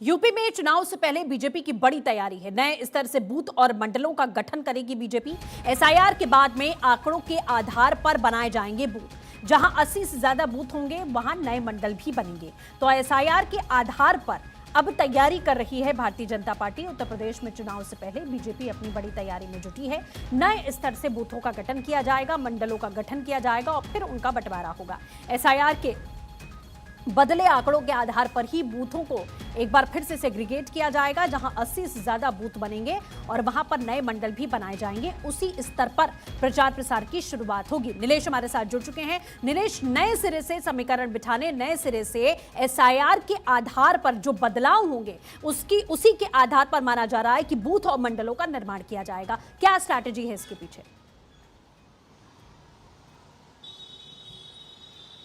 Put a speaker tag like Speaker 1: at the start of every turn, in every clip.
Speaker 1: UP में चुनाव से पहले बीजेपी की बड़ी तैयारी है। नए स्तर से बूथ और मंडलों का गठन करेगी बीजेपी। एसआईआर के बाद में आंकड़ों के आधार पर बनाए जाएंगे बूथ। जहां 80 से ज्यादा बूथ होंगे वहां नए मंडल भी बनेंगे। तो एसआईआर के आधार पर अब तैयारी कर रही है भारतीय जनता पार्टी। उत्तर प्रदेश में चुनाव से पहले बीजेपी अपनी बड़ी तैयारी में जुटी है। नए स्तर से बूथों का गठन किया जाएगा, मंडलों का गठन किया जाएगा और फिर उनका बंटवारा होगा। एसआईआर के बदले आंकड़ों के आधार पर ही बूथों को एक बार फिर से सेग्रीगेट किया जाएगा। जहां 80 से ज्यादा बूथ बनेंगे और वहां पर नए मंडल भी बनाए जाएंगे। उसी स्तर पर प्रचार प्रसार की शुरुआत होगी। नीलेश हमारे साथ जुड़ चुके हैं। नीलेश, नए सिरे से समीकरण बिठाने, नए सिरे से एसआईआर के आधार पर जो बदलाव होंगे उसी के आधार पर माना जा रहा है कि बूथ और मंडलों का निर्माण किया जाएगा। क्या स्ट्रैटेजी है इसके पीछे?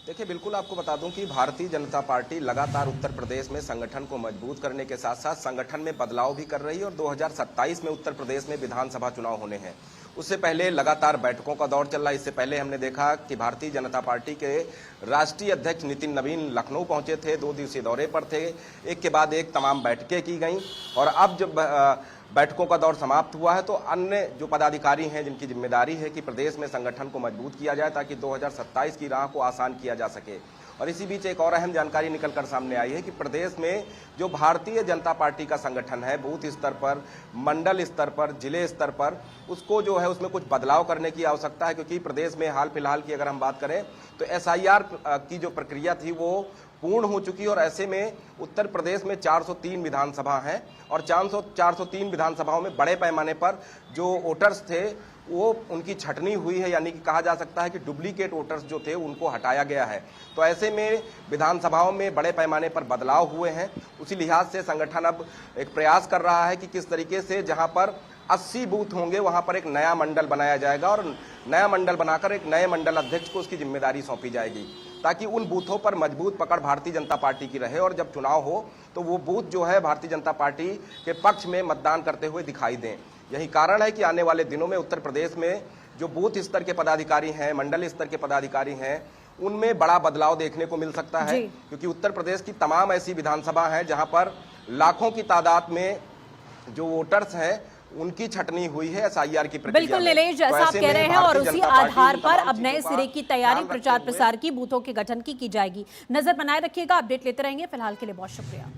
Speaker 2: देखिए, बिल्कुल आपको बता दूं कि भारतीय जनता पार्टी लगातार उत्तर प्रदेश में संगठन को मजबूत करने के साथ साथ संगठन में बदलाव भी कर रही है और 2027 में उत्तर प्रदेश में विधानसभा चुनाव होने हैं। उससे पहले लगातार बैठकों का दौर चल रहा है। इससे पहले हमने देखा कि भारतीय जनता पार्टी के राष्ट्रीय अध्यक्ष नितिन नवीन लखनऊ पहुंचे थे, 2 दिवसीय दौरे पर थे। एक के बाद एक तमाम बैठकें की गई और अब जब बैठकों का दौर समाप्त हुआ है तो अन्य जो पदाधिकारी हैं जिनकी जिम्मेदारी है कि प्रदेश में संगठन को मजबूत किया जाए ताकि 2027 की राह को आसान किया जा सके। और इसी बीच एक और अहम जानकारी निकलकर सामने आई है कि प्रदेश में जो भारतीय जनता पार्टी का संगठन है, बूथ स्तर पर, मंडल स्तर पर, जिले स्तर पर, उसको जो है उसमें कुछ बदलाव करने की आवश्यकता है। क्योंकि प्रदेश में हाल फिलहाल की अगर हम बात करें तो एसआईआर की जो प्रक्रिया थी वो पूर्ण हो चुकी है और ऐसे में उत्तर प्रदेश में 403 विधानसभा हैं और 403 विधानसभाओं में बड़े पैमाने पर जो वोटर्स थे वो उनकी छटनी हुई है, यानी कि कहा जा सकता है कि डुप्लीकेट वोटर्स जो थे उनको हटाया गया है। तो ऐसे में विधानसभाओं में बड़े पैमाने पर बदलाव हुए हैं। उसी लिहाज से संगठन अब एक प्रयास कर रहा है कि किस तरीके से जहां पर 80 बूथ होंगे वहां पर एक नया मंडल बनाया जाएगा और नया मंडल बनाकर एक नए मंडल अध्यक्ष को उसकी जिम्मेदारी सौंपी जाएगी ताकि उन बूथों पर मजबूत पकड़ भारतीय जनता पार्टी की रहे और जब चुनाव हो तो वो बूथ जो है भारतीय जनता पार्टी के पक्ष में मतदान करते हुए दिखाई दें। यही कारण है कि आने वाले दिनों में उत्तर प्रदेश में जो बूथ स्तर के पदाधिकारी हैं, मंडल स्तर के पदाधिकारी हैं, उनमें बड़ा बदलाव देखने को मिल सकता है। क्योंकि उत्तर प्रदेश की तमाम ऐसी विधानसभा हैं जहां पर लाखों की तादाद में जो वोटर्स हैं उनकी छटनी हुई है एसआईआर की प्रक्रिया।
Speaker 1: बिल्कुल नीलेश, जैसा आप कह रहे हैं और उसी आधार पर अब नए सिरे की तैयारी प्रचार प्रसार की, बूथों के गठन की जाएगी। नजर बनाए रखिएगा, अपडेट लेते रहेंगे। फिलहाल के लिए बहुत शुक्रिया।